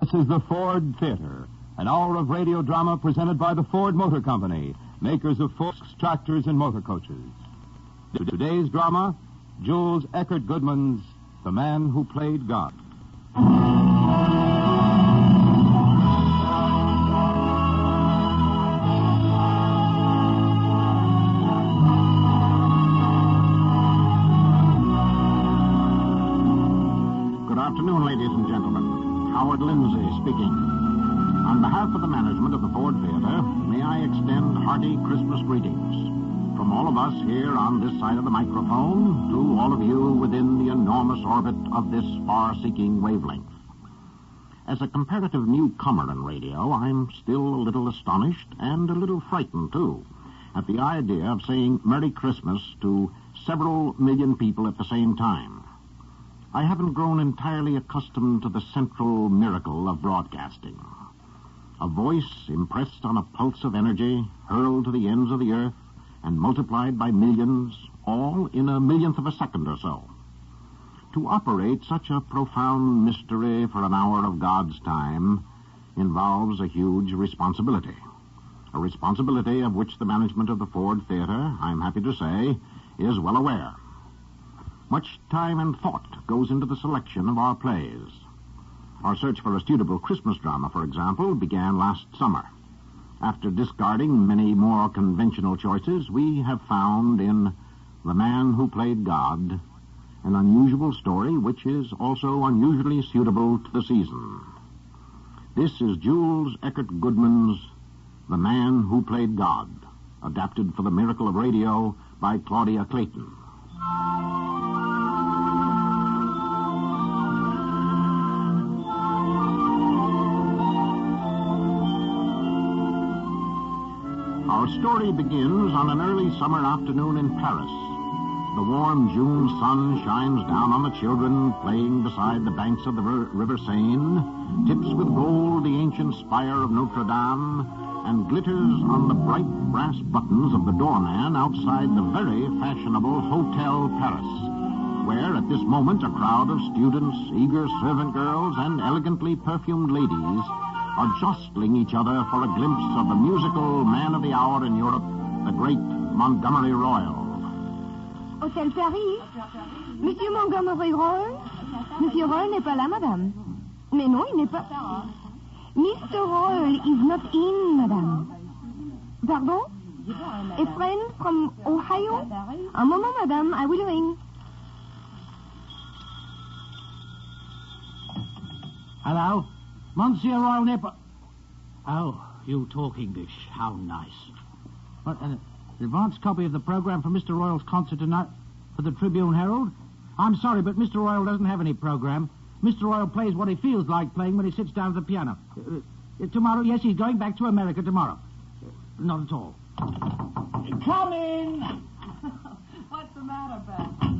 This is the Ford Theater, an hour of radio drama presented by the Ford Motor Company, makers of Fords, tractors, and motor coaches. Today's drama, Jules Eckert Goodman's The Man Who Played God. Good afternoon, ladies and gentlemen. Howard Lindsay speaking. On behalf of the management of the Ford Theater, may I extend hearty Christmas greetings from all of us here on this side of the microphone to all of you within the enormous orbit of this far-seeking wavelength. As a comparative newcomer in radio, I'm still a little astonished and a little frightened, too, at the idea of saying Merry Christmas to several million people at the same time. I haven't grown entirely accustomed to the central miracle of broadcasting. A voice impressed on a pulse of energy, hurled to the ends of the earth, and multiplied by millions, all in a millionth of a second or so. To operate such a profound mystery for an hour of God's time involves a huge responsibility. A responsibility of which the management of the Ford Theater, I'm happy to say, is well aware. Much time and thought goes into the selection of our plays. Our search for a suitable Christmas drama, for example, began last summer. After discarding many more conventional choices, we have found in The Man Who Played God an unusual story which is also unusually suitable to the season. This is Jules Eckert Goodman's The Man Who Played God, adapted for the miracle of radio by Claudia Clayton. Our story begins on an early summer afternoon in Paris. The warm June sun shines down on the children playing beside the banks of the River Seine, tips with gold the ancient spire of Notre Dame, and glitters on the bright brass buttons of the doorman outside the very fashionable Hotel Paris, where at this moment a crowd of students, eager servant girls, and elegantly perfumed ladies are jostling each other for a glimpse of the musical man of the hour in Europe, the great Montgomery Royle. Hôtel Paris? Monsieur Montgomery Royle? Monsieur Royle n'est pas là, madame. Mais non, il n'est pas... Mr. Royle is not in, madame. Pardon? A friend from Ohio? Un moment, madame, I will ring. Hello? Monsieur Royle Nipper. Oh, you talk English. How nice. What, an advance copy of the program for Mr. Royle's concert tonight for the Tribune Herald? I'm sorry, but Mr. Royle doesn't have any program. Mr. Royle plays what he feels like playing when he sits down at the piano. Tomorrow, yes, he's going back to America tomorrow. Not at all. Come in! What's the matter, Beth?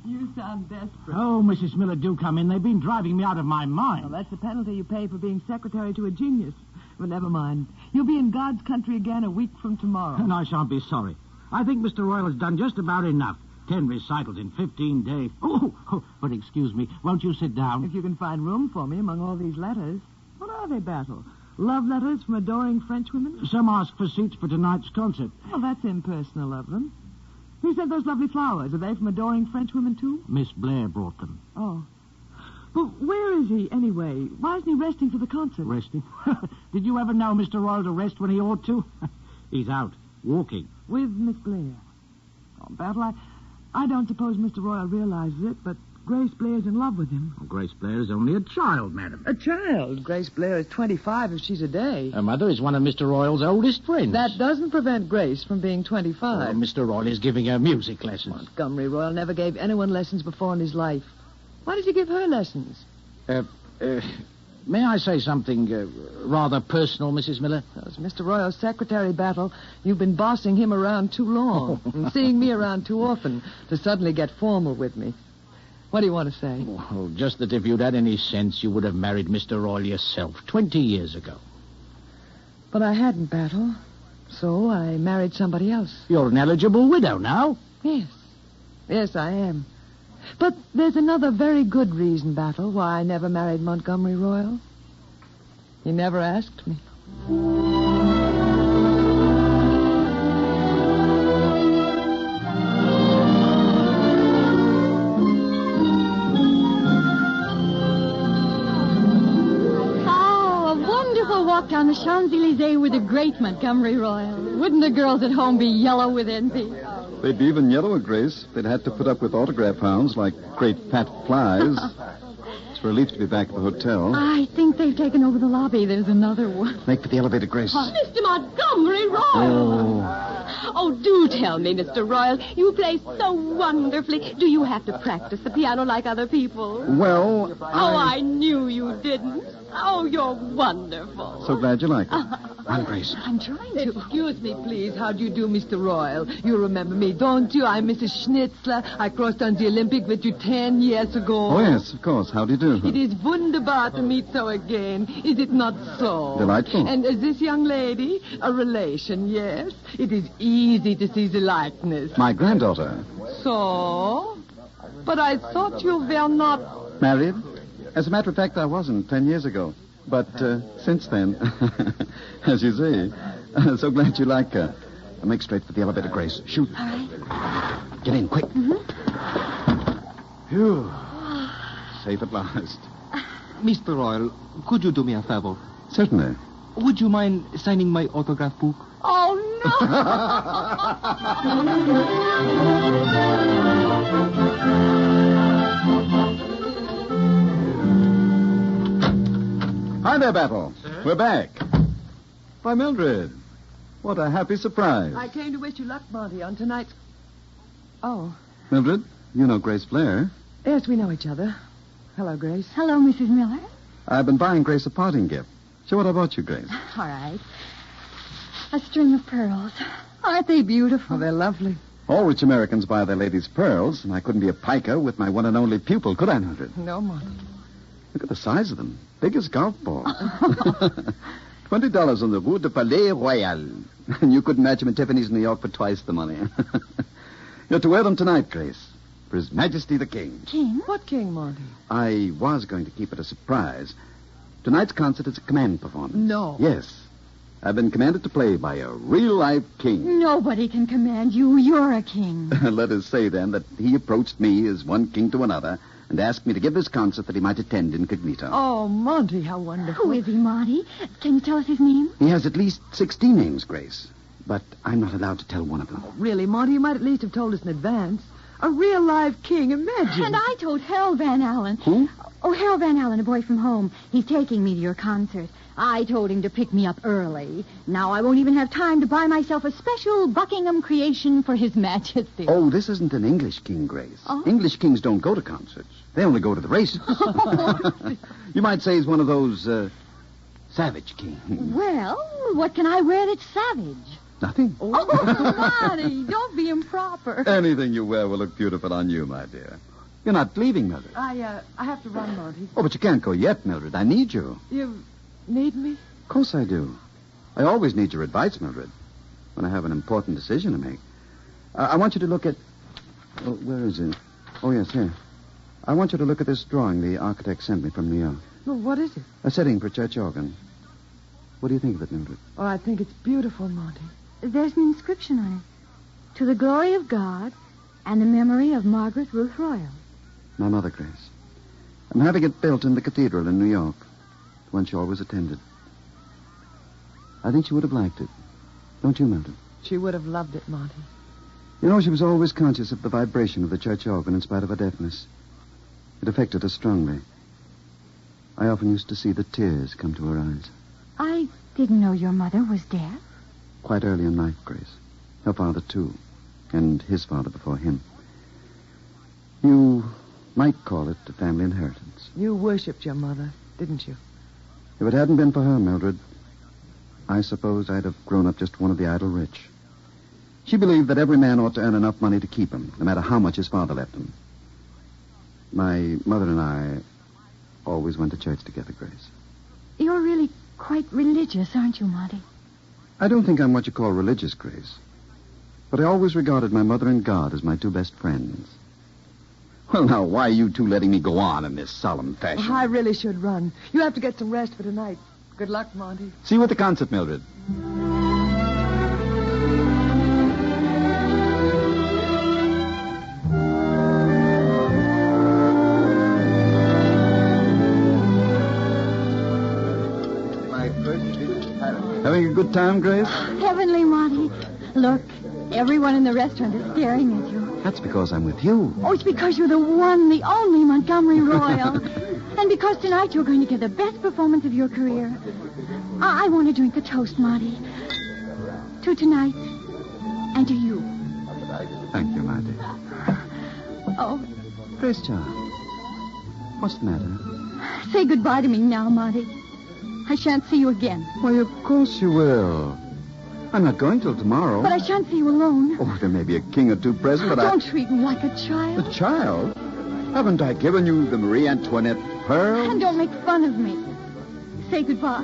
You sound desperate. Oh, Mrs. Miller, do come in. They've been driving me out of my mind. Well, that's the penalty you pay for being secretary to a genius. But never mind. You'll be in God's country again a week from tomorrow. And I shan't be sorry. I think Mr. Royle has done just about enough. 10 recitals in 15 days. Oh, but excuse me. Won't you sit down? If you can find room for me among all these letters. What are they, Battle? Love letters from adoring Frenchwomen? Some ask for seats for tonight's concert. Well, that's impersonal of them. Who sent those lovely flowers? Are they from adoring Frenchwomen, too? Miss Blair brought them. Oh. Well, where is he, anyway? Why isn't he resting for the concert? Resting? Did you ever know Mr. Royle to rest when he ought to? He's out, walking. With Miss Blair. Oh, Battle, I don't suppose Mr. Royle realizes it, but Grace Blair's in love with him. Oh, Grace Blair is only a child, madam. A child? Grace Blair is 25 if she's a day. Her mother is one of Mr. Royle's oldest friends. That doesn't prevent Grace from being 25. Oh, Mr. Royle is giving her music lessons. Montgomery Royle never gave anyone lessons before in his life. Why did you give her lessons? May I say something rather personal, Mrs. Miller? As Mr. Royle's secretary, Battle, you've been bossing him around too long and seeing me around too often to suddenly get formal with me. What do you want to say? Oh, just that if you'd had any sense, you would have married Mr. Royle yourself 20 years ago. But I hadn't, Battle. So I married somebody else. You're an eligible widow now. Yes. Yes, I am. But there's another very good reason, Battle, why I never married Montgomery Royle. He never asked me. Walk down the Champs-Élysées with the great Montgomery Royle. Wouldn't the girls at home be yellow with envy? They'd be even yellower, Grace. They'd have to put up with autograph hounds like great fat flies. It's a relief to be back at the hotel. I think they've taken over the lobby. There's another one. Make for the elevator, Grace. Mr. Montgomery Royle! Oh, do tell me, Mr. Royle. You play so wonderfully. Do you have to practice the piano like other people? Well, Oh, I knew you didn't. Oh, you're wonderful. So glad you like it. I'm Grace. I'm trying to. Excuse me, please. How do you do, Mr. Royle? You remember me, don't you? I'm Mrs. Schnitzler. I crossed on the Olympic with you 10 years ago. Oh, yes, of course. How do you do? It is wunderbar to meet so again. Is it not so? Delightful. And is this young lady a relation, yes? It is easy to see the likeness. My granddaughter. So? But I thought you were not... Married? As a matter of fact, I wasn't 10 years ago. But since then, as you see, so glad you like her. I'll make straight for the elevator, Grace. Shoot. All right. Get in, quick. Phew. Safe at last. Mr. Royle, could you do me a favor? Certainly. Would you mind signing my autograph book? Oh, Hi there, Battle. We're back. Why, Mildred. What a happy surprise. I came to wish you luck, Monty, on tonight's... Oh. Mildred, you know Grace Blair. Yes, we know each other. Hello, Grace. Hello, Mrs. Miller. I've been buying Grace a parting gift. Show what I bought you, Grace. All right. A string of pearls. Aren't they beautiful? Oh, they're lovely. All rich Americans buy their ladies pearls, and I couldn't be a piker with my one and only pupil, could I, Mildred? No, Monty. Look at the size of them. Big as golf balls. $20 on the Rue de Palais Royal. And you couldn't match them in Tiffany's in New York for twice the money. You're to wear them tonight, Grace. For His Majesty the King. King? What king, Monty? I was going to keep it a surprise. Tonight's concert is a command performance. No. Yes. I've been commanded to play by a real-life king. Nobody can command you. You're a king. Let us say, then, that he approached me as one king to another and asked me to give this concert that he might attend incognito. Oh, Monty, how wonderful. Who is he, Monty? Can you tell us his name? He has at least 16 names, Grace. But I'm not allowed to tell one of them. Really, Monty, you might at least have told us in advance. A real live king, imagine. And I told Harold Van Allen. Who? Oh, Harold Van Allen, a boy from home. He's taking me to your concert. I told him to pick me up early. Now I won't even have time to buy myself a special Buckingham creation for His Majesty. Oh, this isn't an English king, Grace. Oh? English kings don't go to concerts. They only go to the races. You might say he's one of those savage kings. Well, what can I wear that's savage? Nothing. Oh, Monty, don't be improper. Anything you wear will look beautiful on you, my dear. You're not leaving, Mildred. I have to run, Monty. Oh, but you can't go yet, Mildred. I need you. You need me? Of course I do. I always need your advice, Mildred, when I have an important decision to make. I want you to look at... Oh, where is it? Oh, yes, here. I want you to look at this drawing the architect sent me from New York. Well, what is it? A setting for church organ. What do you think of it, Mildred? Oh, I think it's beautiful, Monty. There's an inscription on it. To the glory of God and the memory of Margaret Ruth Royle. My mother, Grace. I'm having it built in the cathedral in New York. The one she always attended. I think she would have liked it. Don't you, Mildred? She would have loved it, Monty. You know, she was always conscious of the vibration of the church organ in spite of her deafness. It affected her strongly. I often used to see the tears come to her eyes. I didn't know your mother was deaf. Quite early in life, Grace. Her father, too. And his father before him. You might call it a family inheritance. You worshipped your mother, didn't you? If it hadn't been for her, Mildred, I suppose I'd have grown up just one of the idle rich. She believed that every man ought to earn enough money to keep him, no matter how much his father left him. My mother and I always went to church together, Grace. You're really quite religious, aren't you, Monty? I don't think I'm what you call religious, Grace. But I always regarded my mother and God as my two best friends. Well, now, why are you two letting me go on in this solemn fashion? Oh, I really should run. You have to get some rest for tonight. Good luck, Monty. See you at the concert, Mildred. Having a good time, Grace? Heavenly, Monty. Look, everyone in the restaurant is staring at you. That's because I'm with you. Oh, it's because you're the one, the only Montgomery Royle. And because tonight you're going to give the best performance of your career. I want to drink a toast, Monty. To tonight and to you. Thank you, my dear. Oh, Grace, child, what's the matter? say goodbye to me now, Monty. I shan't see you again. Why, of course you will. I'm not going till tomorrow. But I shan't see you alone. Oh, there may be a king or two present, but Don't treat me like a child. A child? Haven't I given you the Marie Antoinette pearl? And don't make fun of me. Say goodbye.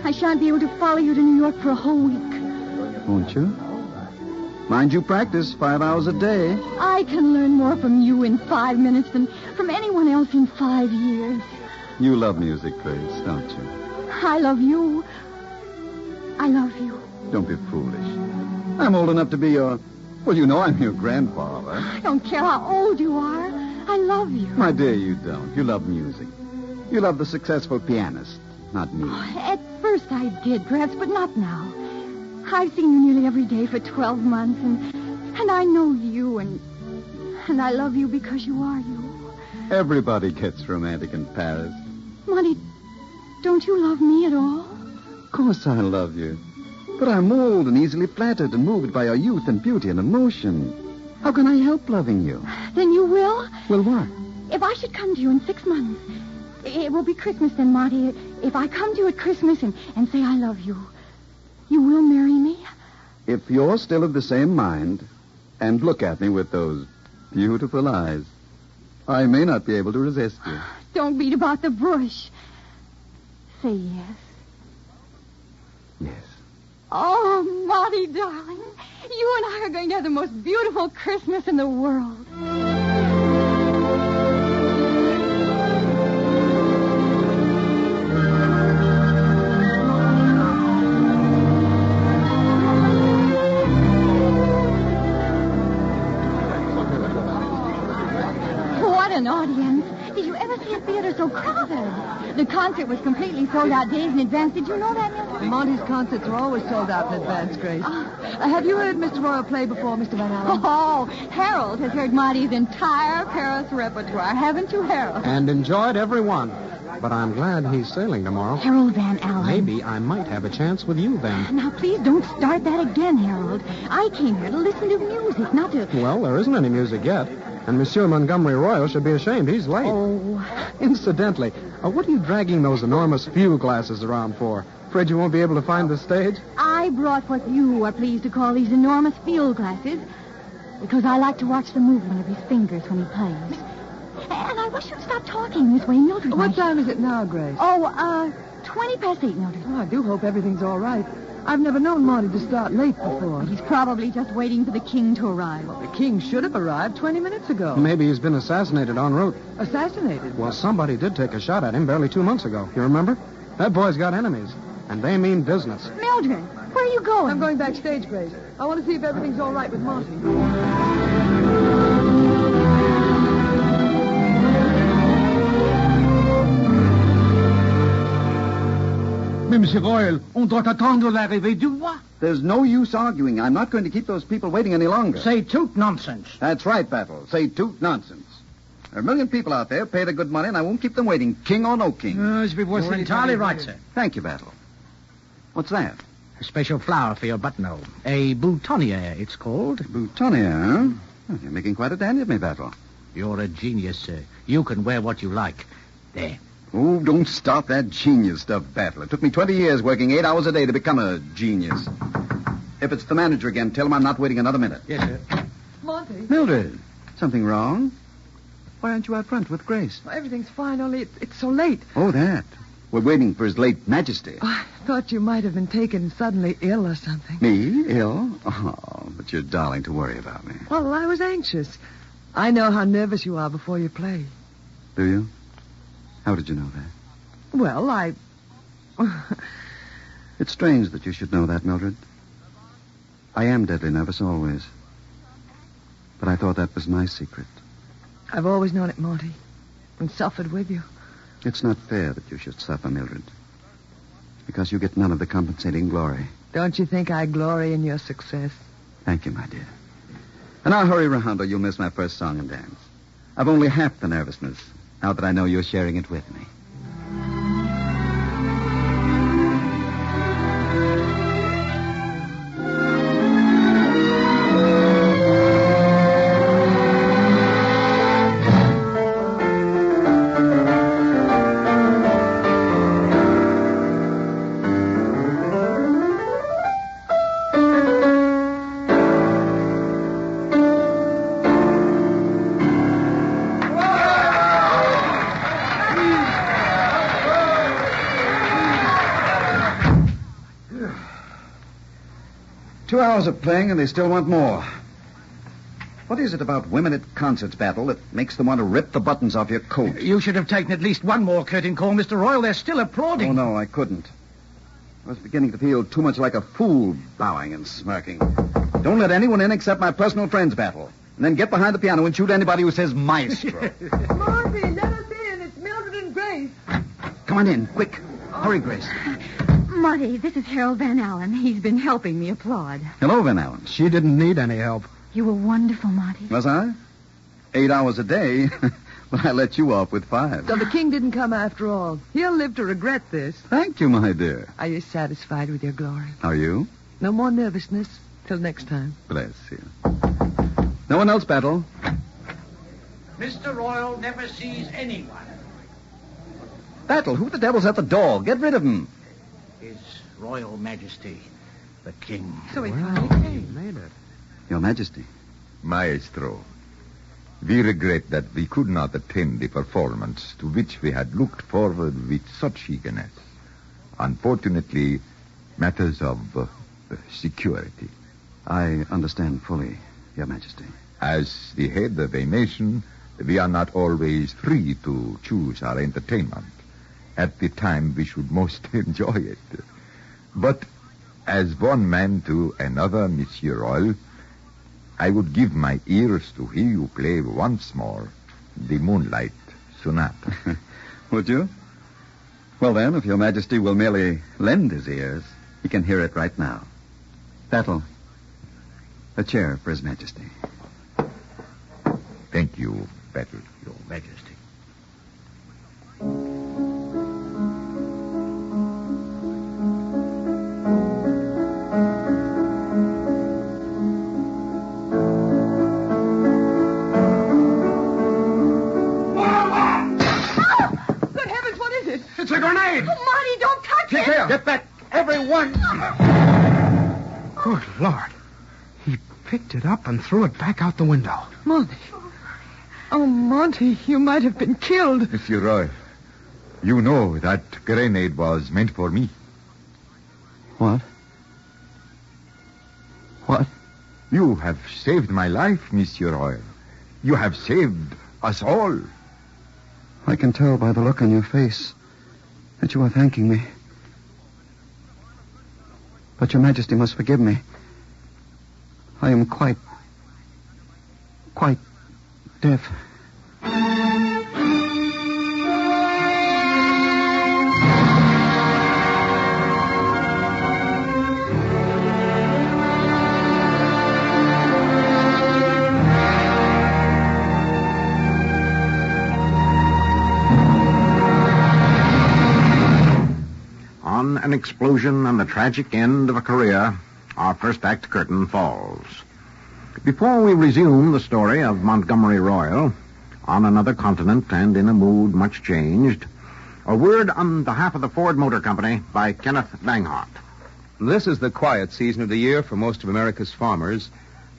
I shan't be able to follow you to New York for a whole week. Won't you? Mind you practice 5 hours a day. I can learn more from you in 5 minutes than from anyone else in 5 years. You love music, Grace, don't you? I love you. I love you. Don't be foolish. I'm old enough to be your... Well, you know I'm your grandfather. I don't care how old you are. I love you. My dear, you don't. You love music. You love the successful pianist, not me. At first I did, perhaps, but not now. I've seen you nearly every day for 12 months, and I know you, and I love you because you are you. Everybody gets romantic in Paris. Monty, don't you love me at all? Of course I love you. But I'm old and easily flattered and moved by your youth and beauty and emotion. How can I help loving you? Then you will? Well, what? If I should come to you in 6 months, it will be Christmas then, Monty. If I come to you at Christmas and say I love you, you will marry me? If you're still of the same mind and look at me with those beautiful eyes, I may not be able to resist you. Don't beat about the bush. Say yes. Yes. Oh, Monty, darling, you and I are going to have the most beautiful Christmas in the world. What an audience. Did you ever see a theater so crowded? The concert was completely sold out days in advance. Did you know that, Mildred? Monty's concerts are always sold out in advance, Grace. Have you heard Mr. Royle play before, Mr. Van Allen? Oh, Harold has heard Monty's entire Paris repertoire. Haven't you, Harold? And enjoyed every one. But I'm glad he's sailing tomorrow. Harold Van Allen. Maybe I might have a chance with you then. Now, please don't start that again, Harold. I came here to listen to music, not to... Well, there isn't any music yet. And Monsieur Montgomery Royle should be ashamed. He's late. Oh. Incidentally, what are you dragging those enormous field glasses around for? Afraid you won't be able to find the stage? I brought what you are pleased to call these enormous field glasses because I like to watch the movement of his fingers when he plays. And I wish you'd stop talking this way, Mildred. What time is it now, Grace? 20 past 8, Mildred. Oh, I do hope everything's all right. I've never known Monty to start late before. He's probably just waiting for the king to arrive. The king should have arrived 20 minutes ago. Maybe he's been assassinated en route. Assassinated? Well, somebody did take a shot at him barely 2 months ago. You remember? That boy's got enemies, and they mean business. Mildred, where are you going? I'm going backstage, Grace. I want to see if everything's all right with Monty. Mais, Monsieur Royle, on doit attendre l'arrivée du roi. There's no use arguing. I'm not going to keep those people waiting any longer. Say tout nonsense. That's right, Battle. Say toot nonsense. There are a million people out there, paid a good money, and I won't keep them waiting, king or no king. You're entirely right, sir. Thank you, Battle. What's that? A special flower for your buttonhole. A boutonniere, it's called. Boutonniere, huh? Oh, you're making quite a dandy of me, Battle. You're a genius, sir. You can wear what you like. There. Oh, don't start that genius stuff, Battle. It took me 20 years working 8 hours a day to become a genius. If it's the manager again, tell him I'm not waiting another minute. Yes, sir. Monty? Mildred, something wrong? Why aren't you out front with Grace? Well, everything's fine, only it's so late. Oh, that. We're waiting for His late Majesty. Oh, I thought you might have been taken suddenly ill or something. Me? Ill? Oh, but you're darling to worry about me. Well, I was anxious. I know how nervous you are before you play. Do you? How did you know that? Well, It's strange that you should know that, Mildred. I am deadly nervous always. But I thought that was my secret. I've always known it, Monty, and suffered with you. It's not fair that you should suffer, Mildred. Because you get none of the compensating glory. Don't you think I glory in your success? Thank you, my dear. And I'll hurry round or you'll miss my first song and dance. I've only half the nervousness now that I know you're sharing it with me. Of playing, and they still want more. What is it about women at concerts, Battle, that makes them want to rip the buttons off your coat? You should have taken at least one more curtain call, Mr. Royle. They're still applauding. Oh, no, I couldn't. I was beginning to feel too much like a fool, bowing and smirking. Don't let anyone in except my personal friends, Battle. And then get behind the piano and shoot anybody who says maestro. Marty, let us in. It's Mildred and Grace. Come on in, quick. Hurry, Grace. Marty, this is Harold Van Allen. He's been helping me applaud. Hello, Van Allen. She didn't need any help. You were wonderful, Marty. Was I? 8 hours a day. But I let you off with 5. So the king didn't come after all. He'll live to regret this. Thank you, my dear. Are you satisfied with your glory? Are you? No more nervousness. Till next time. Bless you. No one else, Battle. Mr. Royle never sees anyone. Battle, who the devil's at the door? Get rid of him. His Royal Majesty, the King. So he finally came. Made it. Your Majesty. Maestro, we regret that we could not attend the performance to which we had looked forward with such eagerness. Unfortunately, matters of security. I understand fully, Your Majesty. As the head of a nation, we are not always free to choose our entertainment at the time we should most enjoy it. But as one man to another, Monsieur Royle, I would give my ears to hear you play once more the Moonlight Sonata. Would you? Well, then, if Your Majesty will merely lend his ears, he can hear it right now. Battle, a chair for His Majesty. Thank you, Battle, Your Majesty. It's a grenade! Oh, Marty, don't touch it! Here. Get back, everyone! Good Lord. He picked it up and threw it back out the window. Monty. Oh, Monty, you might have been killed. Monsieur Royle, you know that grenade was meant for me. What? What? You have saved my life, Monsieur Royle. You have saved us all. I can tell by the look on your face that you are thanking me. But Your Majesty must forgive me. I am quite deaf. On an explosion and the tragic end of a career, our first act curtain falls. Before we resume the story of Montgomery Royle, on another continent and in a mood much changed, a word on behalf of the Ford Motor Company by Kenneth Banghart. This is the quiet season of the year for most of America's farmers.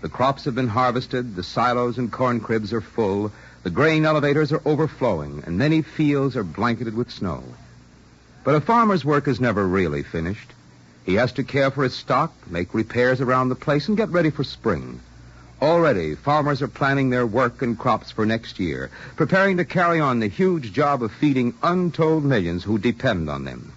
The crops have been harvested, the silos and corn cribs are full, the grain elevators are overflowing, and many fields are blanketed with snow. But a farmer's work is never really finished. He has to care for his stock, make repairs around the place, and get ready for spring. Already, farmers are planning their work and crops for next year, preparing to carry on the huge job of feeding untold millions who depend on them.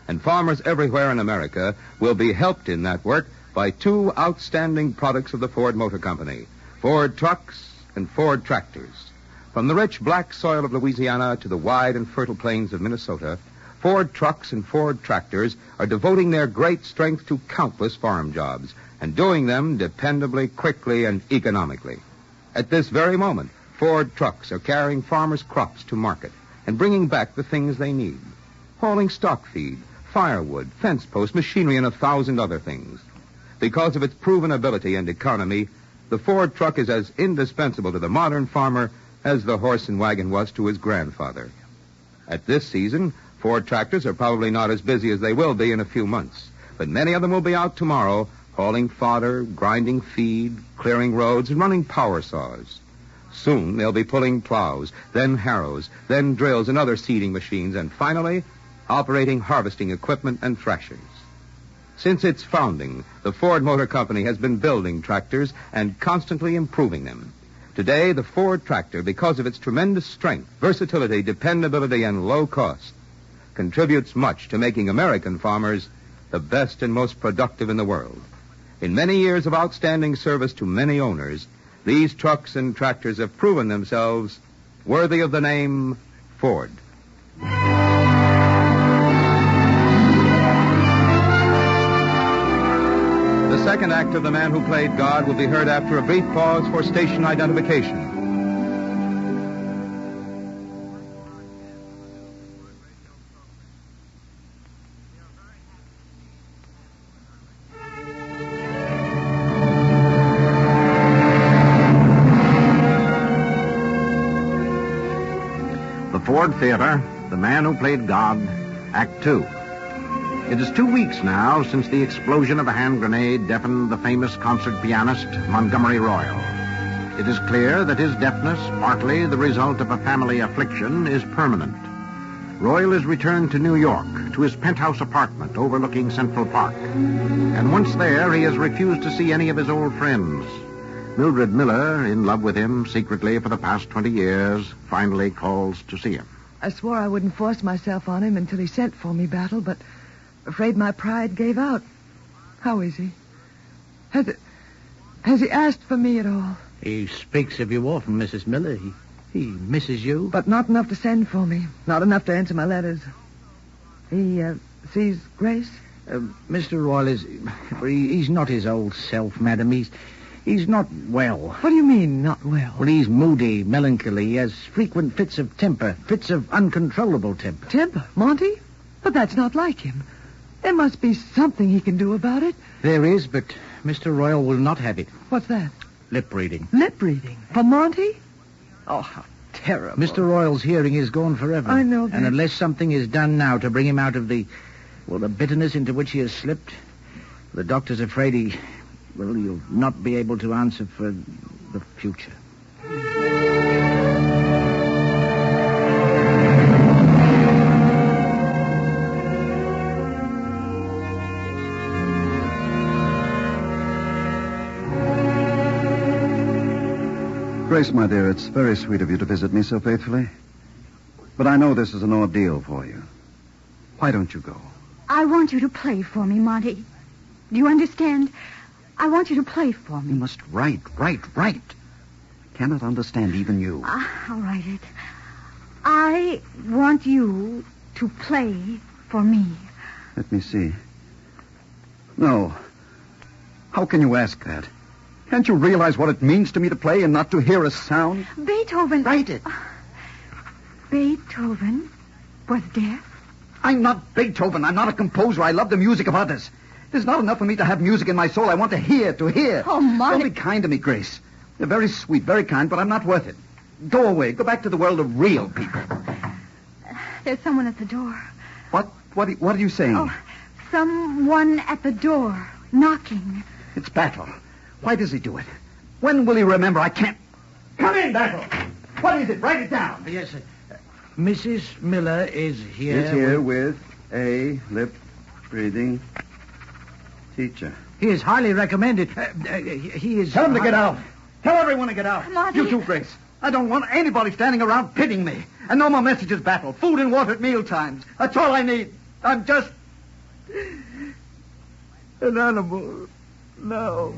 And farmers everywhere in America will be helped in that work by two outstanding products of the Ford Motor Company, Ford trucks and Ford tractors. From the rich black soil of Louisiana to the wide and fertile plains of Minnesota, Ford trucks and Ford tractors are devoting their great strength to countless farm jobs and doing them dependably, quickly, and economically. At this very moment, Ford trucks are carrying farmers' crops to market and bringing back the things they need. Hauling stock feed, firewood, fence posts, machinery, and 1,000 other things. Because of its proven ability and economy, the Ford truck is as indispensable to the modern farmer as the horse and wagon was to his grandfather. At this season, Ford tractors are probably not as busy as they will be in a few months, but many of them will be out tomorrow hauling fodder, grinding feed, clearing roads, and running power saws. Soon they'll be pulling plows, then harrows, then drills and other seeding machines, and finally operating harvesting equipment and threshers. Since its founding, the Ford Motor Company has been building tractors and constantly improving them. Today, the Ford tractor, because of its tremendous strength, versatility, dependability, and low cost, contributes much to making American farmers the best and most productive in the world. In many years of outstanding service to many owners, these trucks and tractors have proven themselves worthy of the name Ford. The second act of The Man Who Played God will be heard after a brief pause for station identification. The Ford Theater, The Man Who Played God, Act 2. It is 2 weeks now since the explosion of a hand grenade deafened the famous concert pianist, Montgomery Royle. It is clear that his deafness, partly the result of a family affliction, is permanent. Royle is returned to New York, to his penthouse apartment overlooking Central Park. And once there, he has refused to see any of his old friends. Mildred Miller, in love with him secretly for the past 20 years, finally calls to see him. I swore I wouldn't force myself on him until he sent for me, Battle, but afraid my pride gave out. How is he? Has he asked for me at all? He speaks of you often, Mrs. Miller. He misses you. But not enough to send for me. Not enough to answer my letters. He sees Grace? Mr. Royle he's not his old self, madam. He's not well. What do you mean, not well? Well, he's moody, melancholy. He has frequent fits of temper, fits of uncontrollable temper. Temper? Monty? But that's not like him. There must be something he can do about it. There is, but Mr. Royle will not have it. What's that? Lip reading. Lip reading? For Monty? Oh, how terrible. Mr. Royle's hearing is gone forever. I know that. And unless something is done now to bring him out of the bitterness into which he has slipped, the doctor's afraid you'll not be able to answer for the future. Grace, my dear, it's very sweet of you to visit me so faithfully. But I know this is an ordeal for you. Why don't you go? I want you to play for me, Monty. Do you understand? I want you to play for me. You must write. Cannot understand even you. I'll write it. I want you to play for me. Let me see. No. How can you ask that? Can't you realize what it means to me to play and not to hear a sound? Beethoven... Write it. Beethoven was deaf? I'm not Beethoven. I'm not a composer. I love the music of others. There's not enough for me to have music in my soul. I want to hear. Oh, Monty. Don't be kind to me, Grace. You're very sweet, very kind, but I'm not worth it. Go away. Go back to the world of real people. There's someone at the door. What are you saying? Oh, someone at the door, knocking. It's Battle. Why does he do it? When will he remember? I can't... Come in, Battle. What is it? Write it down. Yes, sir. Mrs. Miller is here. Is here with a lip-reading teacher. He is highly recommended. He is... Tell him to get out. Tell everyone to get out. Monty. You too, Grace. I don't want anybody standing around pitying me. And no more messages, Battle. Food and water at meal times. That's all I need. I'm just An animal. No.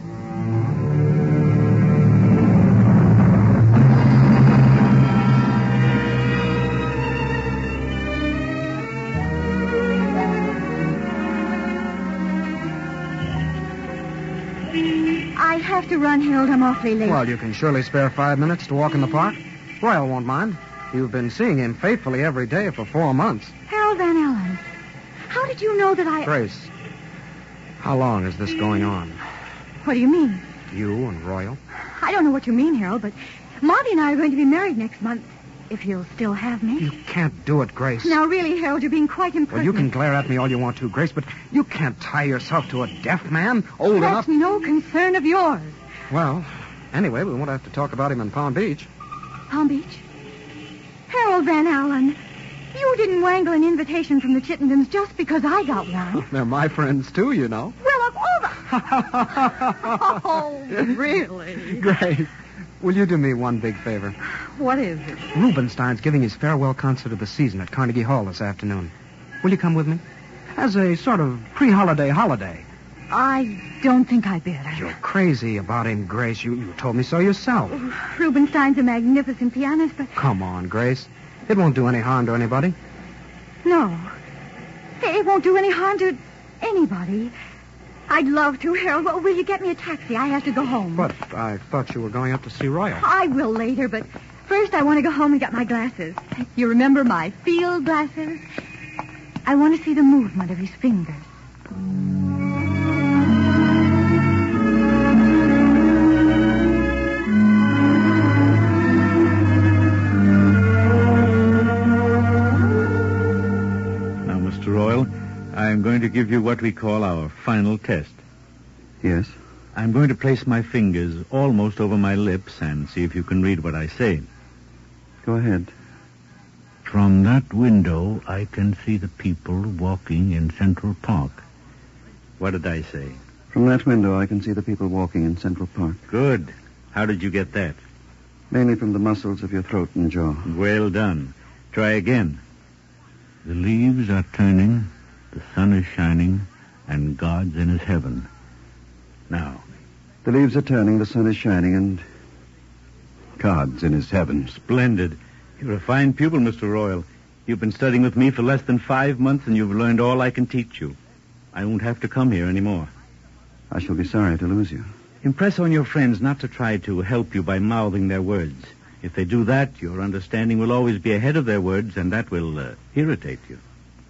I have to run, Harold. I'm awfully late. Well, you can surely spare 5 minutes to walk in the park. Royle won't mind. You've been seeing him faithfully every day for 4 months. Harold Van Allen, how did you know that I... Grace, how long is this going on? What do you mean? You and Royle? I don't know what you mean, Harold, but Monty and I are going to be married next month, if you'll still have me. You can't do it, Grace. Now, really, Harold, you're being quite impertinent. Well, you can glare at me all you want to, Grace, but you can't tie yourself to a deaf man old enough... That's no concern of yours. Well, anyway, we won't have to talk about him in Palm Beach. Palm Beach? Harold Van Allen, you didn't wangle an invitation from the Chittendens just because I got one. They're my friends, too, you know. Well, of all the... Oh, really? Grace, will you do me one big favor? What is it? Rubinstein's giving his farewell concert of the season at Carnegie Hall this afternoon. Will you come with me? As a sort of pre-holiday holiday. I don't think I better. You're crazy about him, Grace. You told me so yourself. Rubinstein's a magnificent pianist, but... Come on, Grace. It won't do any harm to anybody. No. It won't do any harm to anybody. I'd love to, Harold. Well, will you get me a taxi? I have to go home. But I thought you were going up to see Royle. I will later, but first I want to go home and get my glasses. You remember my field glasses? I want to see the movement of his fingers. I'm going to give you what we call our final test. Yes? I'm going to place my fingers almost over my lips and see if you can read what I say. Go ahead. From that window, I can see the people walking in Central Park. What did I say? From that window, I can see the people walking in Central Park. Good. How did you get that? Mainly from the muscles of your throat and jaw. Well done. Try again. The leaves are turning, the sun is shining, and God's in his heaven. Now. The leaves are turning, the sun is shining, and God's in his heaven. Splendid. You're a fine pupil, Mr. Royle. You've been studying with me for less than 5 months, and you've learned all I can teach you. I won't have to come here anymore. I shall be sorry to lose you. Impress on your friends not to try to help you by mouthing their words. If they do that, your understanding will always be ahead of their words, and that will irritate you.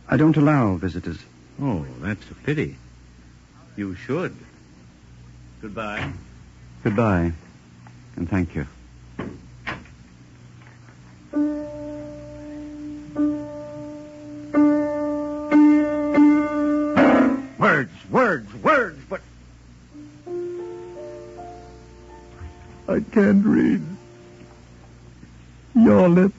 I don't allow visitors. Oh, that's a pity. You should. Goodbye. Goodbye, and thank you. Words, but... I can't read your lips.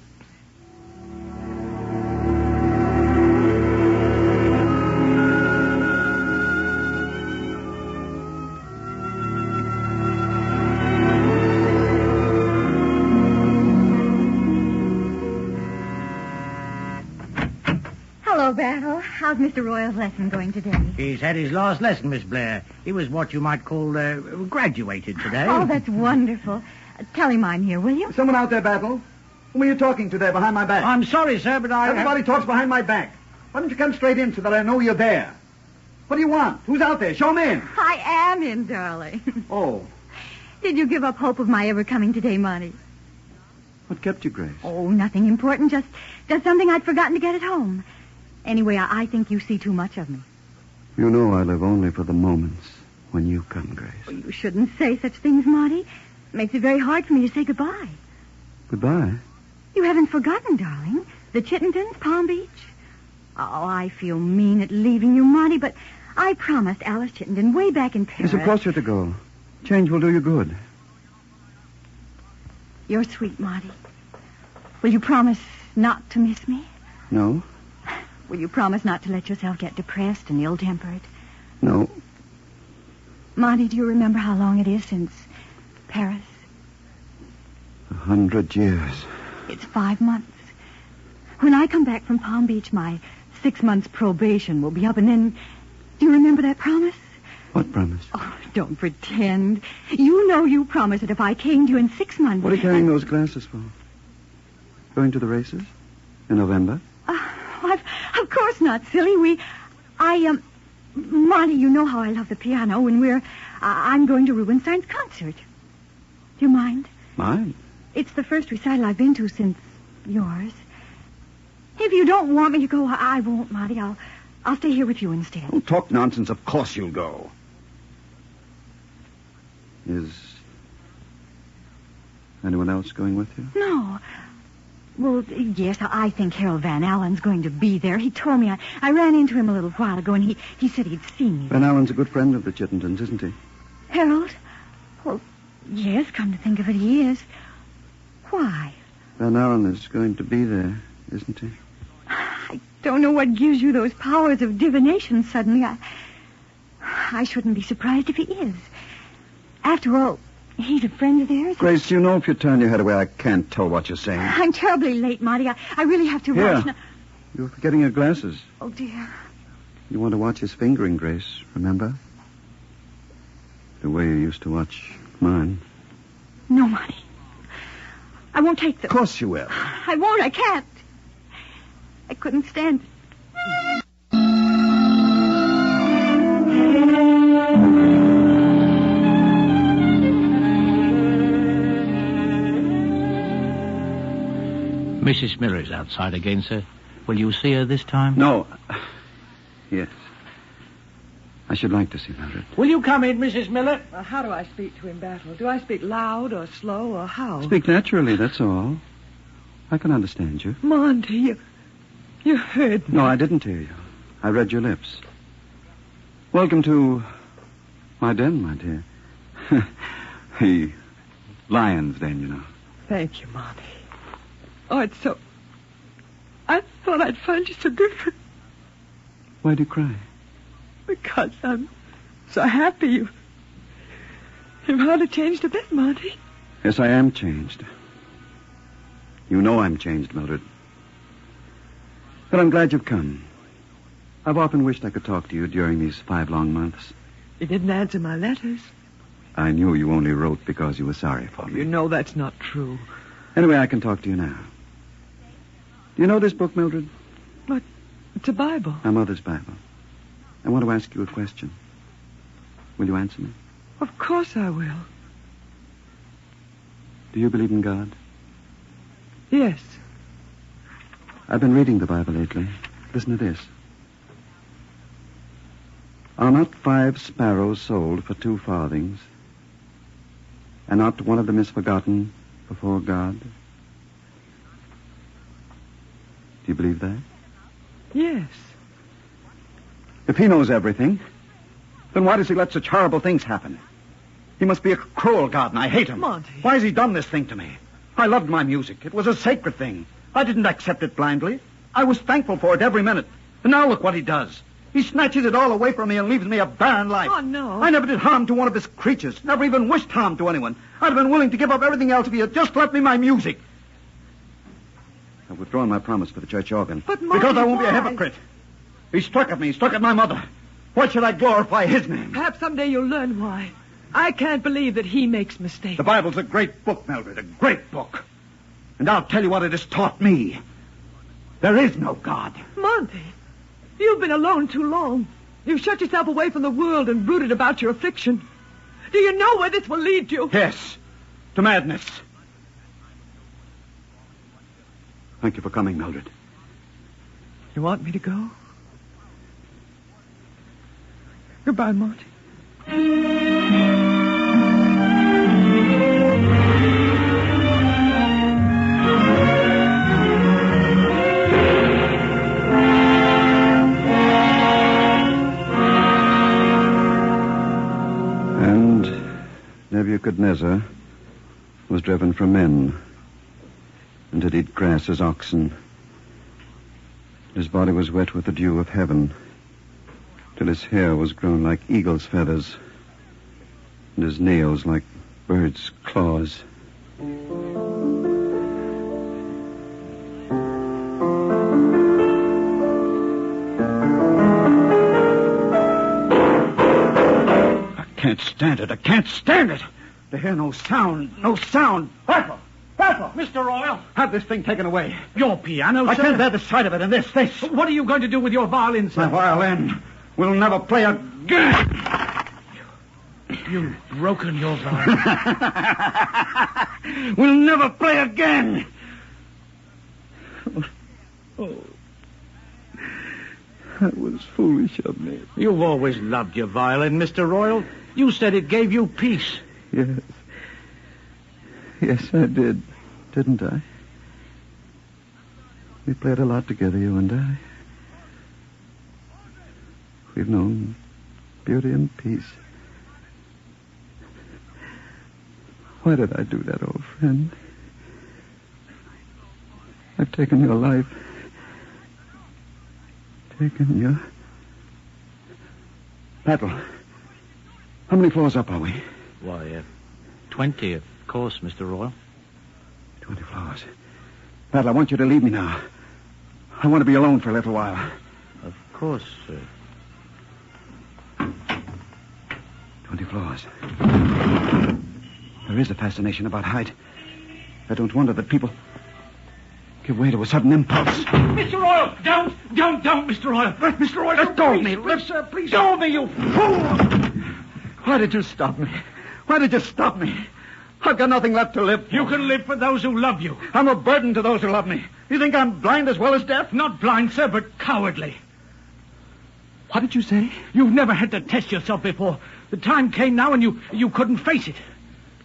Hello, Battle. How's Mr. Royle's lesson going today? He's had his last lesson, Miss Blair. He was what you might call graduated today. Oh, that's wonderful. Tell him I'm here, will you? Someone out there, Battle. Who are you talking to there behind my back? I'm sorry, sir, but Everybody talks behind my back. Why don't you come straight in so that I know you're there? What do you want? Who's out there? Show me in. I am in, darling. Oh. Did you give up hope of my ever coming today, Monty? What kept you, Grace? Oh, nothing important. Just something I'd forgotten to get at home. Anyway, I think you see too much of me. You know I live only for the moments when you come, Grace. Well, you shouldn't say such things, Monty. It makes it very hard for me to say goodbye. Goodbye? You haven't forgotten, darling. The Chittendens, Palm Beach. Oh, I feel mean at leaving you, Monty, but I promised Alice Chittenden way back in Paris. There's a closer to go. Change will do you good. You're sweet, Monty. Will you promise not to miss me? No. Will you promise not to let yourself get depressed and ill-tempered? No. Monty, do you remember how long it is since Paris? 100 years. It's 5 months. When I come back from Palm Beach, my 6 months probation will be up, and Do you remember that promise? What promise? Oh, don't pretend. You know you promised that if I came to you in 6 months... What are you carrying those glasses for? Going to the races? In November? Of course not, silly. Monty, you know how I love the piano, and I'm going to Rubinstein's concert. Do you mind? Mind? It's the first recital I've been to since yours. If you don't want me to go, I won't, Monty. I'll stay here with you instead. Don't talk nonsense. Of course you'll go. Is anyone else going with you? No. Well, yes, I think Harold Van Allen's going to be there. He told me. I ran into him a little while ago, and he said he'd seen me. Van Allen's a good friend of the Chittendens, isn't he? Harold? Well, yes, come to think of it, he is. Why? Van Allen is going to be there, isn't he? I don't know what gives you those powers of divination suddenly. I shouldn't be surprised if he is. After all, he's a friend of theirs. Grace, you know if you turn your head away, I can't tell what you're saying. I'm terribly late, Monty. I really have to rush now. You're forgetting your glasses. Oh, dear. You want to watch his fingering, Grace, remember? The way you used to watch mine. No, Monty. I won't take them. Of course you will. I won't. I can't. I couldn't stand it. Mrs. Miller's outside again, sir. Will you see her this time? No. Yes. I should like to see Mildred. Will you come in, Mrs. Miller? How do I speak to him, Battle? Do I speak loud or slow or how? Speak naturally, that's all. I can understand you. Monty, you heard me. No, I didn't hear you. I read your lips. Welcome to my den, my dear. The lion's den, you know. Thank you, Monty. Oh, it's so... I thought I'd find you so different. Why do you cry? Because I'm so happy you've hardly changed a bit, Monty. Yes, I am changed. You know I'm changed, Mildred. But I'm glad you've come. I've often wished I could talk to you during these 5 long months. You didn't answer my letters. I knew you only wrote because you were sorry for me. You know that's not true. Anyway, I can talk to you now. Do you know this book, Mildred? But it's a Bible. My mother's Bible. I want to ask you a question. Will you answer me? Of course I will. Do you believe in God? Yes. I've been reading the Bible lately. Listen to this. Are not 5 sparrows sold for 2 farthings, and not one of them is forgotten before God? Do you believe that? Yes. If he knows everything, then why does he let such horrible things happen? He must be a cruel God, and I hate him. Monty. Why has he done this thing to me? I loved my music. It was a sacred thing. I didn't accept it blindly. I was thankful for it every minute. And now look what he does. He snatches it all away from me and leaves me a barren life. Oh, no. I never did harm to one of his creatures. Never even wished harm to anyone. I'd have been willing to give up everything else if he had just left me my music. I've withdrawn my promise for the church organ. But, Monty, because I won't be a why? hypocrite. He struck at me. He struck at my mother. Why should I glorify his name? Perhaps someday you'll learn why. I can't believe that he makes mistakes. The Bible's a great book, Mildred. A great book. And I'll tell you what it has taught me. There is no God. Monty, you've been alone too long. You've shut yourself away from the world and brooded about your affliction. Do you know where this will lead you? Yes. To madness. Thank you for coming, Mildred. You want me to go? Goodbye, Monty. Nebuchadnezzar was driven from men and did eat grass as oxen. His body was wet with the dew of heaven till his hair was grown like eagle's feathers and his nails like birds' claws. can't stand it. I can't stand it. To hear no sound, no sound. Battle! Mr. Royle. Have this thing taken away. Your piano, sir? I can't bear the sight of it and this. What are you going to do with your violin, sir? My violin will never play again. You've broken your violin. We'll never play again. Oh. That was foolish of me. You've always loved your violin, Mr. Royle. You said it gave you peace. Yes. Yes, I did. Didn't I? We played a lot together, you and I. We've known beauty and peace. Why did I do that, old friend? I've taken your life. Taken your... Battle. How many floors up are we? Why, 20, of course, Mr. Royle. 20 floors. Battle, I want you to leave me now. I want to be alone for a little while. Of course, sir. 20 floors. There is a fascination about height. I don't wonder that people give way to a sudden impulse. Mr. Royle! Don't, Mr. Royle! Mr. Royle, let go of me! Please, sir, please. Go of me, you fool! Why did you stop me? Why did you stop me? I've got nothing left to live for. You can live for those who love you. I'm a burden to those who love me. You think I'm blind as well as deaf? Not blind, sir, but cowardly. What did you say? You've never had to test yourself before. The time came now and you couldn't face it.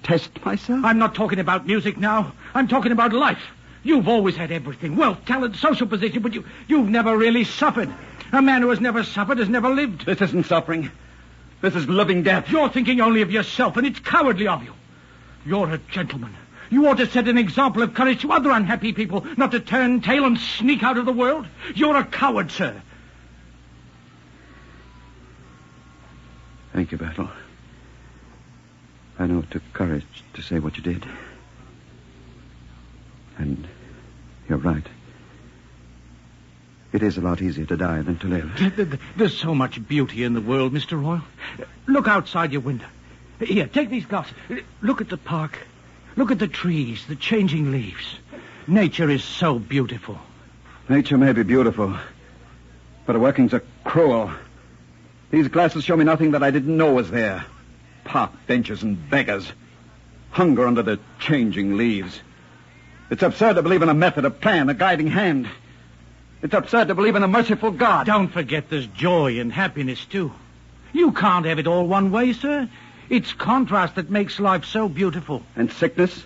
Test myself? I'm not talking about music now. I'm talking about life. You've always had everything. Wealth, talent, social position, but you've never really suffered. A man who has never suffered has never lived. This isn't suffering. This is living death. You're thinking only of yourself, and it's cowardly of you. You're a gentleman. You ought to set an example of courage to other unhappy people, not to turn tail and sneak out of the world. You're a coward, sir. Thank you, Battle. I know it took courage to say what you did. And you're right. It is a lot easier to die than to live. There's so much beauty in the world, Mr. Royle. Look outside your window. Here, take these glasses. Look at the park. Look at the trees, the changing leaves. Nature is so beautiful. Nature may be beautiful, but her workings are cruel. These glasses show me nothing that I didn't know was there. Park benches and beggars. Hunger under the changing leaves. It's absurd to believe in a method, a plan, a guiding hand. It's absurd to believe in a merciful God. Don't forget there's joy and happiness, too. You can't have it all one way, sir. It's contrast that makes life so beautiful. And sickness?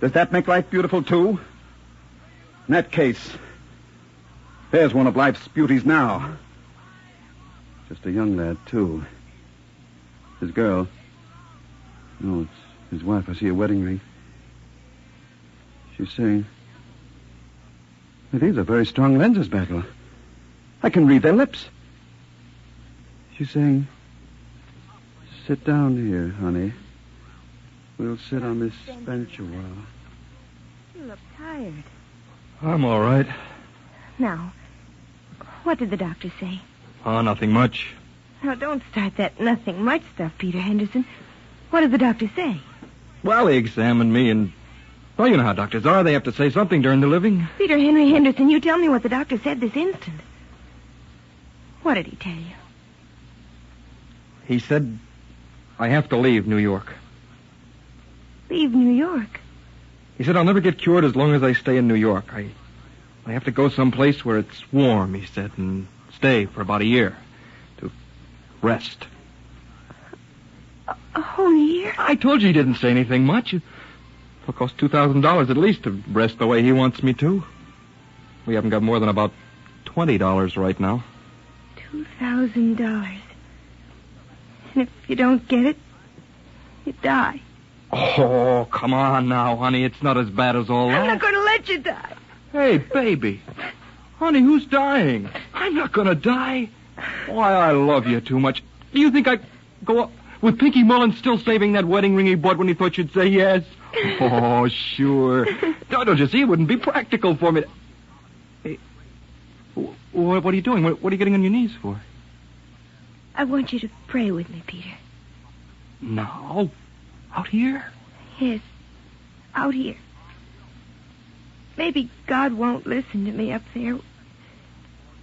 Does that make life beautiful, too? In that case, there's one of life's beauties now. Just a young lad, too. His girl. No, it's his wife. I see a wedding ring. She's saying... These are very strong lenses, Battle. I can read their lips. She's saying... Sit down here, honey. We'll sit on this bench a while. You look tired. I'm all right. Now, what did the doctor say? Oh, nothing much. Now, don't start that nothing much stuff, Peter Henderson. What did the doctor say? Well, he examined me and... Well, you know how doctors are. They have to say something during the living. Peter Henry Henderson, you tell me what the doctor said this instant. What did he tell you? He said I have to leave New York. Leave New York? He said I'll never get cured as long as I stay in New York. I have to go someplace where it's warm, he said, and stay for about a year to rest. A whole year? I told you he didn't say anything much. It'll cost $2,000 at least to rest the way he wants me to. We haven't got more than about $20 right now. $2,000. And if you don't get it, you die. Oh, come on now, honey. It's not as bad as all that. I'm not going to let you die. Hey, baby. Honey, who's dying? I'm not going to die. Why, I love you too much. Do you think I'd go up with Pinky Mullins still saving that wedding ring he bought when he thought you'd say yes? Oh, sure. Don't you see? It wouldn't be practical for me to... Hey, what are you doing? What are you getting on your knees for? I want you to pray with me, Peter. Now? Out here? Yes, out here. Maybe God won't listen to me up there.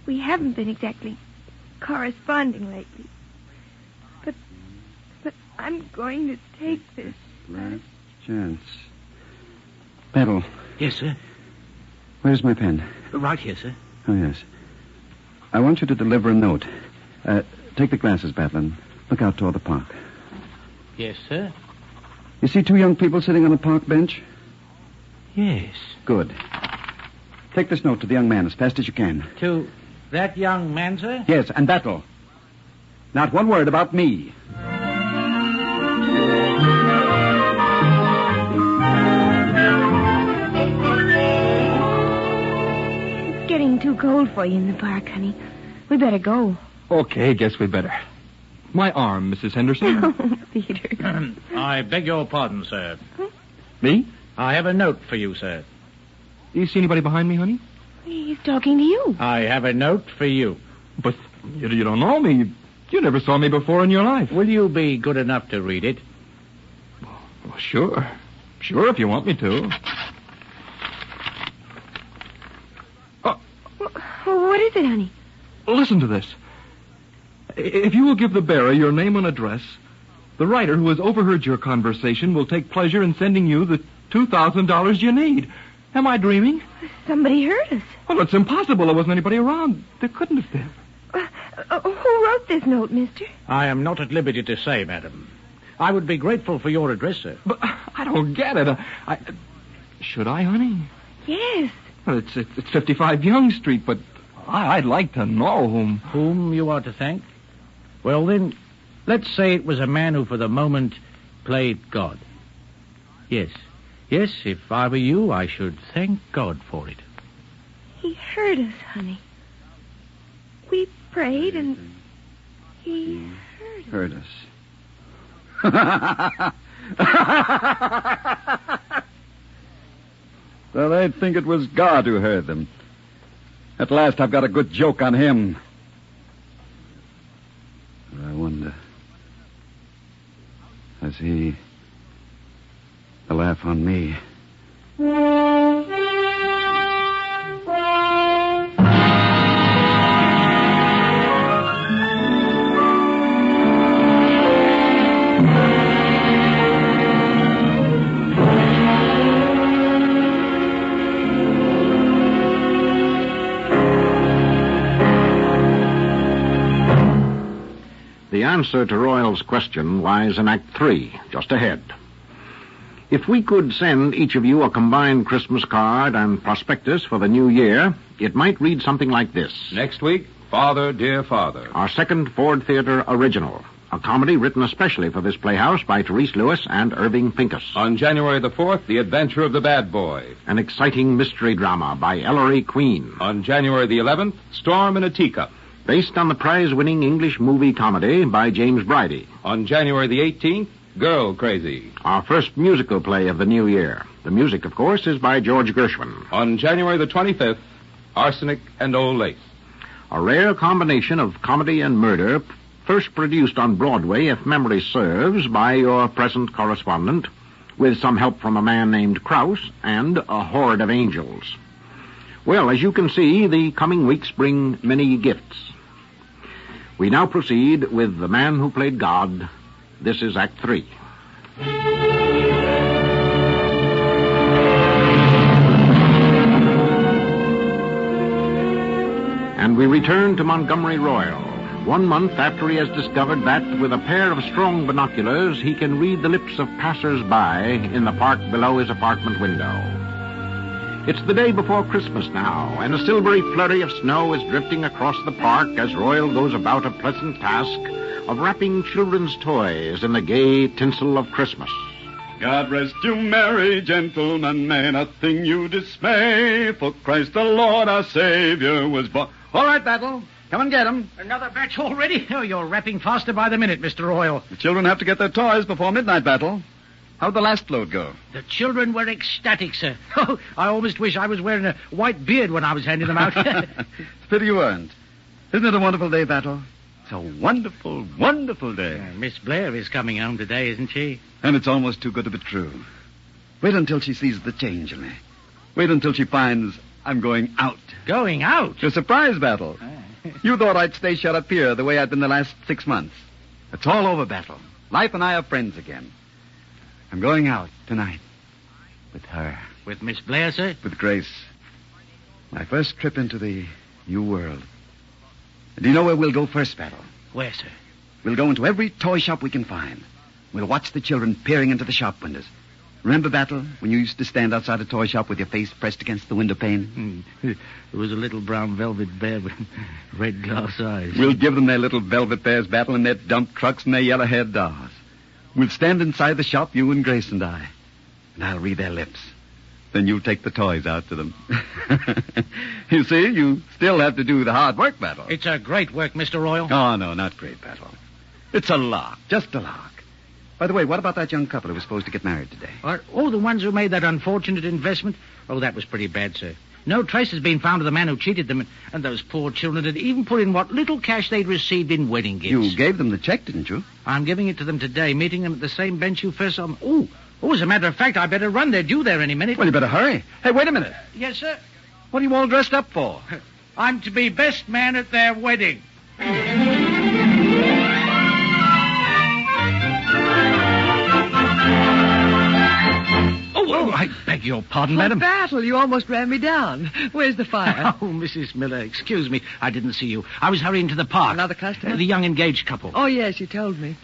We haven't been exactly corresponding lately. But I'm going to take this last chance. Battle. Yes, sir. Where's my pen? Right here, sir. Oh, yes. I want you to deliver a note. Take the glasses, Batlin. Look out toward the park. Yes, sir. You see two young people sitting on a park bench? Yes. Good. Take this note to the young man as fast as you can. To that young man, sir? Yes, and Battle. Not one word about me. It's getting too cold for you in the park, honey. We better go. Okay, guess we better. My arm, Mrs. Henderson. Oh, Peter. I beg your pardon, sir. Me? I have a note for you, sir. Do you see anybody behind me, honey? He's talking to you. I have a note for you. But you don't know me. You never saw me before in your life. Will you be good enough to read it? Well, sure. Sure, if you want me to. What is it, honey? Listen to this. If you will give the bearer your name and address, the writer who has overheard your conversation will take pleasure in sending you the $2,000 you need. Am I dreaming? Somebody heard us. Well, it's impossible. There wasn't anybody around. There couldn't have been. Who wrote this note, mister? I am not at liberty to say, madam. I would be grateful for your address, sir. But I don't get it. Should I, honey? Yes. Well, it's 55 Young Street, but I'd like to know whom. Whom you are to thank? Well, then, let's say it was a man who, for the moment, played God. Yes. Yes, if I were you, I should thank God for it. He heard us, honey. We prayed, and he heard us. Well, they'd think it was God who heard them. At last, I've got a good joke on him. I wonder, has he a laugh on me? The answer to Royle's question lies in Act 3, just ahead. If we could send each of you a combined Christmas card and prospectus for the new year, it might read something like this. Next week, Father, Dear Father. Our second Ford Theater original, a comedy written especially for this playhouse by Therese Lewis and Irving Pincus. On January the 4th, The Adventure of the Bad Boy. An exciting mystery drama by Ellery Queen. On January the 11th, Storm in a Teacup. Based on the prize-winning English movie comedy by James Bridie. On January the 18th, Girl Crazy. Our first musical play of the new year. The music, of course, is by George Gershwin. On January the 25th, Arsenic and Old Lace. A rare combination of comedy and murder, first produced on Broadway, if memory serves, by your present correspondent, with some help from a man named Krauss and a horde of angels. Well, as you can see, the coming weeks bring many gifts. We now proceed with The Man Who Played God. This is Act 3. And we return to Montgomery Royle, 1 month after he has discovered that, with a pair of strong binoculars, he can read the lips of passers-by in the park below his apartment window. It's the day before Christmas now, and a silvery flurry of snow is drifting across the park as Royle goes about a pleasant task of wrapping children's toys in the gay tinsel of Christmas. God rest you merry gentlemen, may nothing you dismay, for Christ the Lord our Savior was born. All right, Battle. Come and get him. Another batch already? Oh, you're wrapping faster by the minute, Mr. Royle. The children have to get their toys before midnight, Battle. How'd the last load go? The children were ecstatic, sir. Oh, I almost wish I was wearing a white beard when I was handing them out. It's a pity you weren't. Isn't it a wonderful day, Battle? It's a wonderful, wonderful day. Miss Blair is coming home today, isn't she? And it's almost too good to be true. Wait until she sees the change in me. Wait until she finds I'm going out. Going out? A surprise battle. You thought I'd stay shut up here the way I've been the last 6 months. It's all over, Battle. Life and I are friends again. I'm going out tonight. With her. With Miss Blair, sir? With Grace. My first trip into the new world. Do you know where we'll go first, Battle? Where, sir? We'll go into every toy shop we can find. We'll watch the children peering into the shop windows. Remember, Battle, when you used to stand outside a toy shop with your face pressed against the window pane? It was a little brown velvet bear with red glass eyes. We'll give them their little velvet bears, Battle, and their dump trucks and their yellow-haired dolls. We'll stand inside the shop, you and Grace and I. And I'll read their lips. Then you'll take the toys out to them. You see, you still have to do the hard work, Battle. It's a great work, Mr. Royle. Oh, no, not great, Battle. It's a lark, just a lark. By the way, what about that young couple who was supposed to get married today? Oh, the ones who made that unfortunate investment? Oh, that was pretty bad, sir. No trace has been found of the man who cheated them, and those poor children had even put in what little cash they'd received in wedding gifts. You gave them the check, didn't you? I'm giving it to them today, meeting them at the same bench you first saw them. Oh, as a matter of fact, I better run. They're due there any minute. Well, you better hurry. Hey, wait a minute. Yes, sir? What are you all dressed up for? I'm to be best man at their wedding. Oh, I beg your pardon, madam. Battle, you almost ran me down. Where's the fire? Oh, Mrs. Miller, excuse me. I didn't see you. I was hurrying to the park. Another customer? The young engaged couple. Oh, yes, you told me.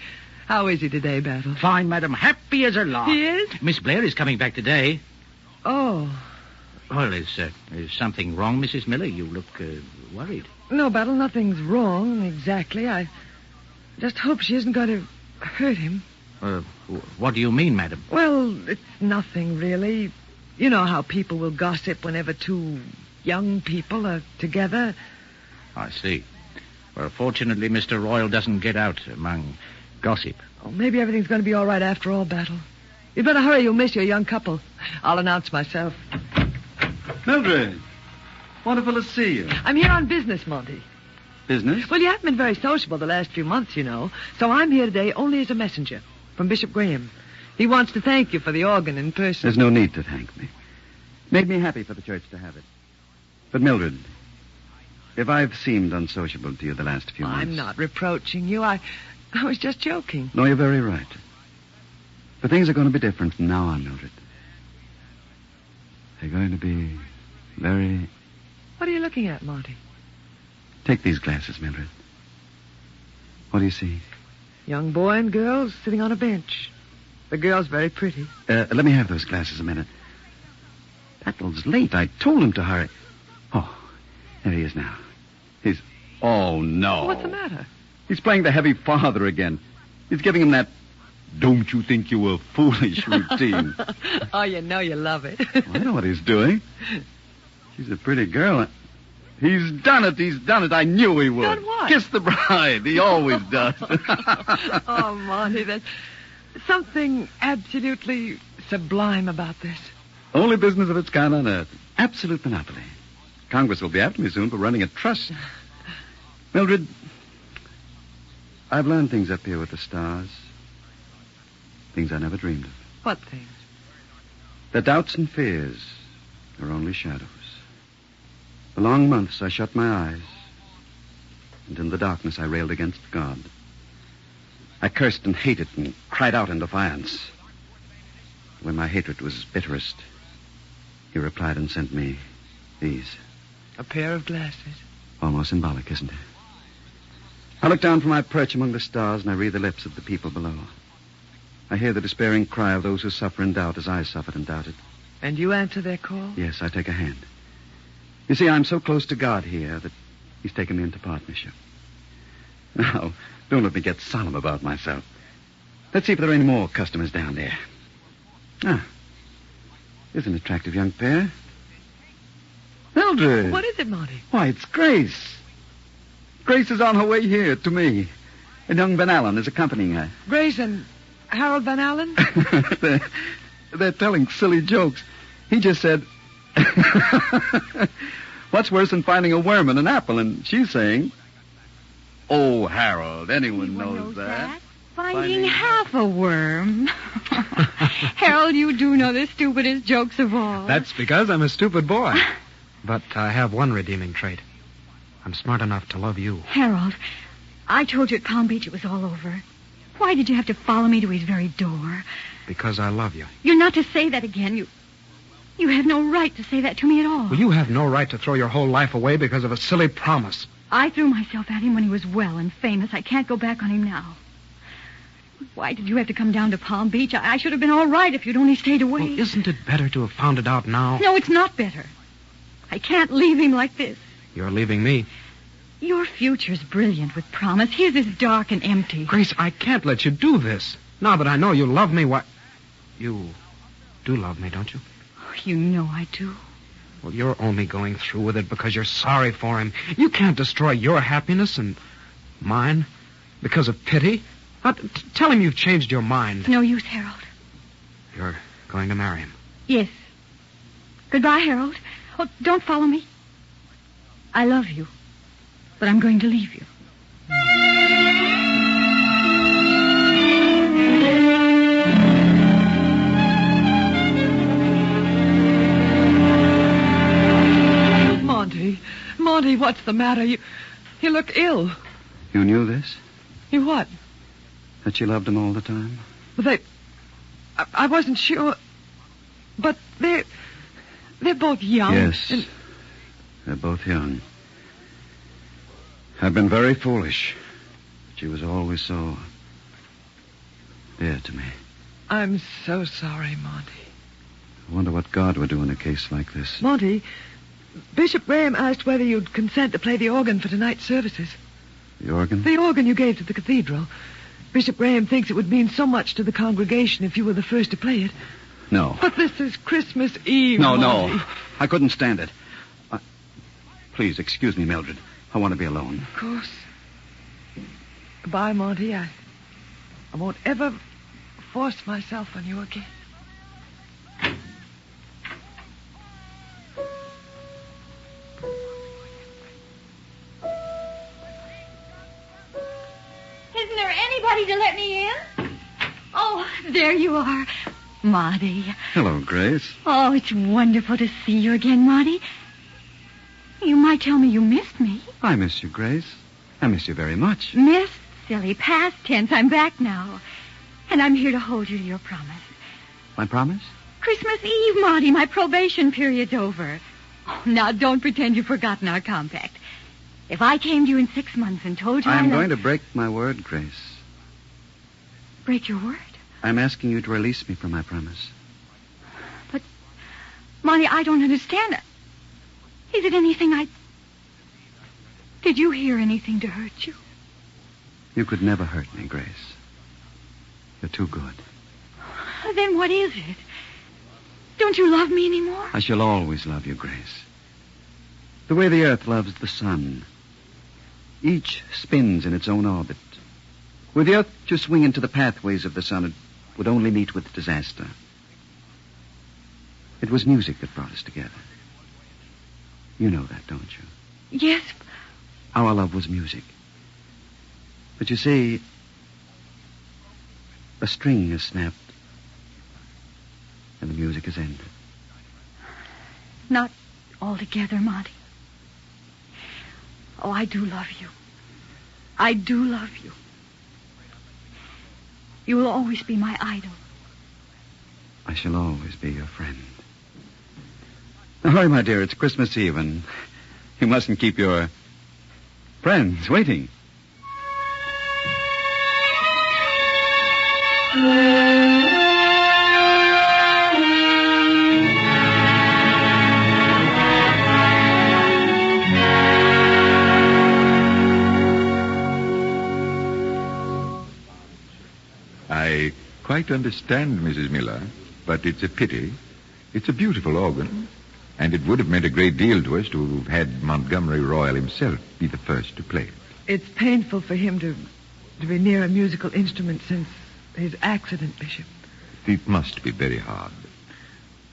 How is he today, Battle? Fine, madam. Happy as a lark. He is? Miss Blair is coming back today. Oh. Well, is something wrong, Mrs. Miller? You look worried. No, Battle, nothing's wrong exactly. I just hope she isn't going to hurt him. What do you mean, madam? Well, it's nothing, really. You know how people will gossip whenever two young people are together. I see. Well, fortunately, Mr. Royle doesn't get out among gossip. Oh, maybe everything's going to be all right after all, Battle. You'd better hurry. You'll miss your young couple. I'll announce myself. Mildred, wonderful to see you. I'm here on business, Monty. Business? Well, you haven't been very sociable the last few months, you know. So I'm here today only as a messenger from Bishop Graham. He wants to thank you for the organ in person. There's no need to thank me. Made me happy for the church to have it. But, Mildred, if I've seemed unsociable to you the last few months... I'm not reproaching you. I was just joking. No, you're very right. But things are going to be different from now on, Mildred. They're going to be very... What are you looking at, Monty? Take these glasses, Mildred. What do you see? Young boy and girl sitting on a bench. The girl's very pretty. Let me have those glasses a minute. Battle's late. I told him to hurry. Oh, there he is now. He's... Oh, no. What's the matter? He's playing the heavy father again. He's giving him that don't you think you were foolish routine. Oh, you know you love it. I know what he's doing. She's a pretty girl. He's done it. He's done it. I knew he would. Done what? Kiss the bride. He always does. Oh, Monty, there's something absolutely sublime about this. Only business of its kind on earth. Absolute monopoly. Congress will be after me soon for running a trust. Mildred, I've learned things up here with the stars. Things I never dreamed of. What things? The doubts and fears are only shadows. For long months I shut my eyes, and in the darkness I railed against God. I cursed and hated and cried out in defiance. When my hatred was bitterest, he replied and sent me these. A pair of glasses. Almost symbolic, isn't it? I look down from my perch among the stars and I read the lips of the people below. I hear the despairing cry of those who suffer and doubt as I suffered and doubted. And you answer their call? Yes, I take a hand. You see, I'm so close to God here that he's taken me into partnership. Now, don't let me get solemn about myself. Let's see if there are any more customers down there. Ah, here's an attractive young pair. Mildred! What is it, Monty? Why, it's Grace. Grace is on her way here to me. And young Van Allen is accompanying her. Grace and Harold Van Allen? They're telling silly jokes. He just said, what's worse than finding a worm in an apple? And she's saying, Oh, Harold, anyone knows that. Finding half a worm. Harold, you do know the stupidest jokes of all. That's because I'm a stupid boy. But I have one redeeming trait. I'm smart enough to love you. Harold, I told you at Palm Beach it was all over. Why did you have to follow me to his very door? Because I love you. You're not to say that again. You have no right to say that to me at all. Well, you have no right to throw your whole life away because of a silly promise. I threw myself at him when he was well and famous. I can't go back on him now. Why did you have to come down to Palm Beach? I should have been all right if you'd only stayed away. Well, isn't it better to have found it out now? No, it's not better. I can't leave him like this. You're leaving me. Your future's brilliant with promise. His is dark and empty. Grace, I can't let you do this. Now that I know you love me, why... You do love me, don't you? Oh, you know I do. Well, you're only going through with it because you're sorry for him. You can't destroy your happiness and mine because of pity. Now, tell him you've changed your mind. No use, Harold. You're going to marry him. Yes. Goodbye, Harold. Oh, don't follow me. I love you, but I'm going to leave you. Monty, what's the matter? You look ill. You knew this? You what? That you loved him all the time? Well, I wasn't sure. But they're both young. Yes. They're both young. I've been very foolish. She was always so dear to me. I'm so sorry, Monty. I wonder what God would do in a case like this. Monty, Bishop Graham asked whether you'd consent to play the organ for tonight's services. The organ? The organ you gave to the cathedral. Bishop Graham thinks it would mean so much to the congregation if you were the first to play it. No. But this is Christmas Eve, No, Monty. no. I couldn't stand it. Please, excuse me, Mildred. I want to be alone. Of course. Goodbye, Monty. I won't ever force myself on you again. Isn't there anybody to let me in? Oh, there you are, Monty. Hello, Grace. Oh, it's wonderful to see you again, Monty. You might tell me you missed me. I miss you, Grace. I miss you very much. Missed? Silly. Past tense. I'm back now. And I'm here to hold you to your promise. My promise? Christmas Eve, Monty. My probation period's over. Oh, now, don't pretend you've forgotten our compact. If I came to you in 6 months and told you I'm going to break my word, Grace. Break your word? I'm asking you to release me from my promise. But, Monty, I don't understand. Is it anything Did you hear anything to hurt you? You could never hurt me, Grace. You're too good. Then what is it? Don't you love me anymore? I shall always love you, Grace. The way the earth loves the sun. Each spins in its own orbit. Were the earth to swing into the pathways of the sun, it would only meet with disaster. It was music that brought us together. You know that, don't you? Yes. Our love was music. But you see, a string has snapped, and the music has ended. Not altogether, Monty. Oh, I do love you. I do love you. You will always be my idol. I shall always be your friend. Now, hurry, my dear. It's Christmas Eve, and you mustn't keep your friends waiting. I quite understand, Mrs. Miller, but it's a pity. It's a beautiful organ, and it would have meant a great deal to us to have had Montgomery Royle himself be the first to play it. It's painful for him to be near a musical instrument since his accident, Bishop. It must be very hard.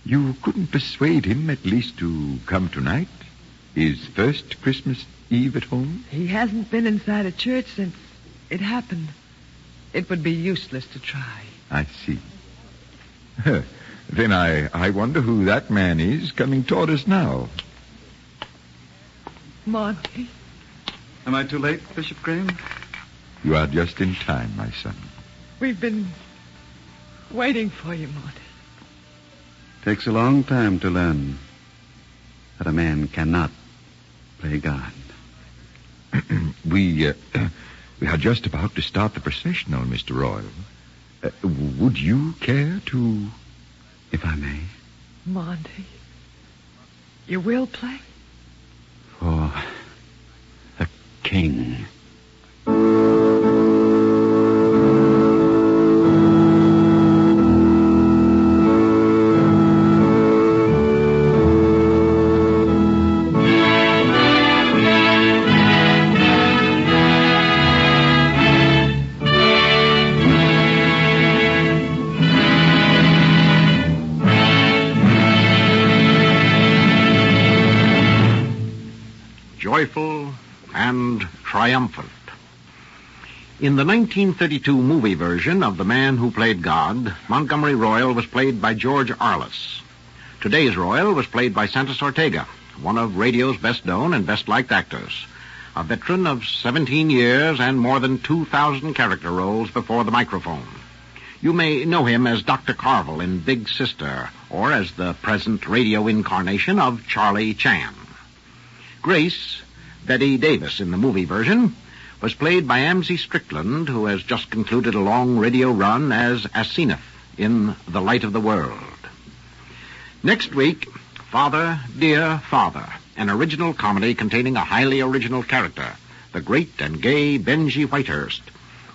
You couldn't persuade him at least to come tonight? Is first Christmas Eve at home? He hasn't been inside a church since it happened. It would be useless to try. I see. Then I wonder who that man is coming toward us now. Monty. Am I too late, Bishop Graham? You are just in time, my son. We've been waiting for you, Monty. Takes a long time to learn that a man cannot play God. We are just about to start the processional, Mr. Royle. Would you care to... If I may. Monty, you will play? For the king. Joyful and triumphant. In the 1932 movie version of The Man Who Played God, Montgomery Royle was played by George Arliss. Today's Royle was played by Santos Ortega, one of radio's best known and best liked actors, a veteran of 17 years and more than 2,000 character roles before the microphone. You may know him as Dr. Carvel in Big Sister, or as the present radio incarnation of Charlie Chan. Grace, Bette Davis in the movie version, was played by Amzie Strickland, who has just concluded a long radio run as Assassinate in The Light of the World. Next week, Father, Dear Father, an original comedy containing a highly original character, the great and gay Benji Whitehurst,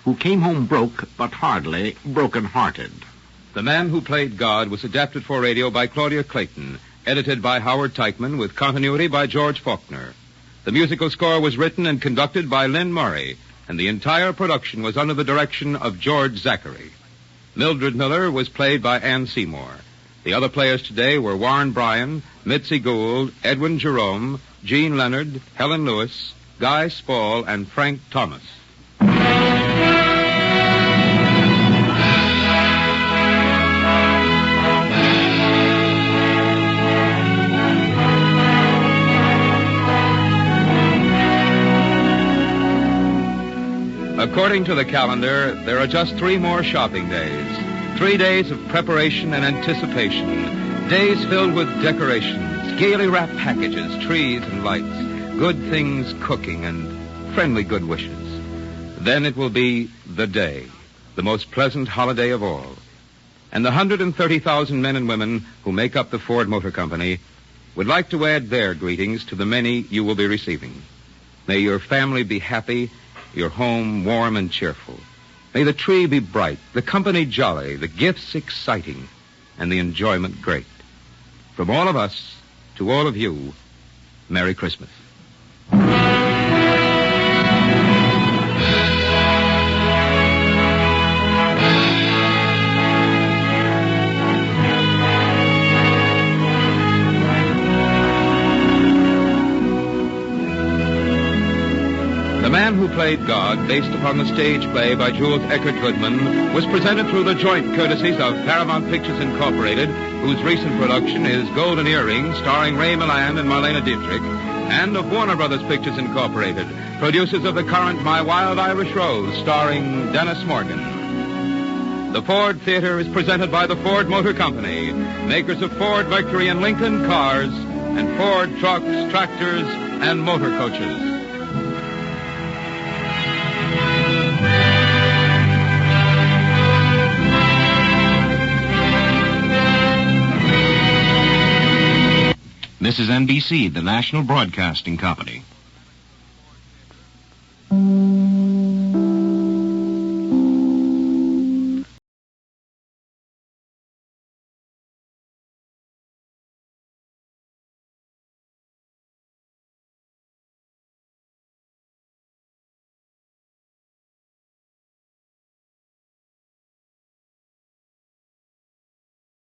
who came home broke but hardly broken-hearted. The Man Who Played God was adapted for radio by Claudia Clayton, edited by Howard Teichman, with continuity by George Faulkner. The musical score was written and conducted by Lynn Murray, and the entire production was under the direction of George Zachary. Mildred Miller was played by Ann Seymour. The other players today were Warren Bryan, Mitzi Gould, Edwin Jerome, Jean Leonard, Helen Lewis, Guy Spall, and Frank Thomas. According to the calendar, there are just 3 more shopping days. 3 days of preparation and anticipation. Days filled with decorations, gaily wrapped packages, trees and lights, good things cooking, and friendly good wishes. Then it will be the day, the most pleasant holiday of all. And the 130,000 men and women who make up the Ford Motor Company would like to add their greetings to the many you will be receiving. May your family be happy, your home warm and cheerful. May the tree be bright, the company jolly, the gifts exciting, and the enjoyment great. From all of us to all of you, Merry Christmas. The Man Who Played God, based upon the stage play by Jules Eckert Goodman, was presented through the joint courtesies of Paramount Pictures Incorporated, whose recent production is Golden Earring, starring Ray Milland and Marlena Dietrich, and of Warner Brothers Pictures Incorporated, producers of the current My Wild Irish Rose, starring Dennis Morgan. The Ford Theater is presented by the Ford Motor Company, makers of Ford, Mercury, and Lincoln cars, and Ford trucks, tractors, and motor coaches. This is NBC, the National Broadcasting Company.